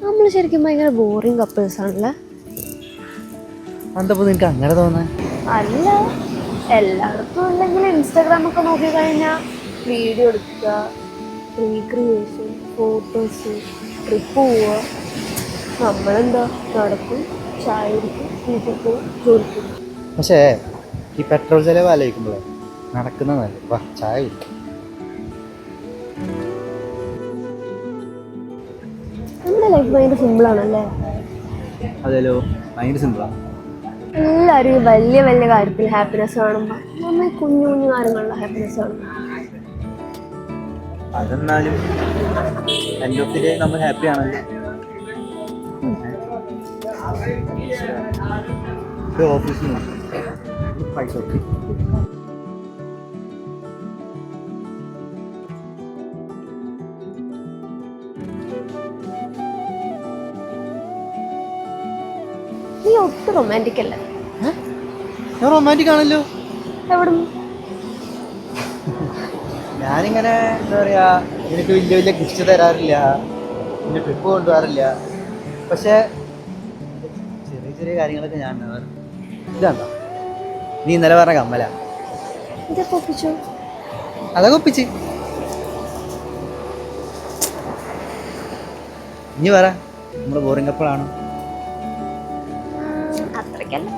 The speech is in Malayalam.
നമ്മൾ ശരിക്കും ഭയങ്കര ബോറിങ് കപ്പിൾസ് ആണല്ലേ. എന്താ നിനക്ക് അങ്ങനെ തോന്നാൻ? അല്ല, എല്ലായിടത്തും ഉണ്ടെങ്കിൽ ഇൻസ്റ്റാഗ്രാമൊക്കെ നോക്കിക്കഴിഞ്ഞാൽ വീഡിയോ എടുക്കുക, റീക്രിയേഷൻ, ഫോട്ടോസ്, ട്രിപ്പ് പോവുക. നമ്മളെന്താ നടക്കും, ചായ കുടിക്കും, വീട്ടിൽ പോവും, ജോലിക്കും. പക്ഷേ ഈ പെട്രോൾ ചെലവ് ആലോചിക്കുമ്പോഴേ നടക്കുന്ന നല്ലത്. വാ ചായ കുടിക്കും. നമ്മുടെ ലൈഫ് ഭയങ്കര സിമ്പിളാണല്ലേ. അതെല്ലോ, ഭയങ്കര സിമ്പിളാണ്. എല്ലാവരും ഈ വലിയ വലിയ കാര്യത്തിൽ ഹാപ്പിനെസ് കാണുമ്പോൾ നമ്മൾ ഈ കുഞ്ഞു കുഞ്ഞു കാര്യങ്ങളിലുള്ള ഹാപ്പിനെസ് കാണുമ്പോൾ അതെന്നാലും എൻ്റെ ഒത്തിരി നമ്മൾ ഹാപ്പി ആണല്ലോ. ഓഫീസിൽ പൈസ കൊടുക്കും. നീ ഒട്ടും റൊമാൻറ്റിക് അല്ലേ. ഞാൻ റൊമാൻറ്റിക് ആണല്ലോ. എവിടുന്ന്? ഞാനിങ്ങനെ എന്താ പറയുക, എനിക്ക് വലിയ വലിയ ഗിഫ്റ്റ് തരാറില്ല, പിന്നെ ട്രിപ്പ് കൊണ്ടുപോകാറില്ല. പക്ഷേ ചെറിയ ചെറിയ കാര്യങ്ങളൊക്കെ ഞാൻ ഇതാണ്ടോ, നീ ഇന്നലെ പറഞ്ഞ കമ്മല, ഇതൊക്കെ ഒപ്പിച്ചു. അതൊക്കെ ഒപ്പിച്ച്. ഇനി പറ, നമ്മൾ ബോറിംഗ് കപ്പിളാണോ? അത്രയ്ക്കല്ല.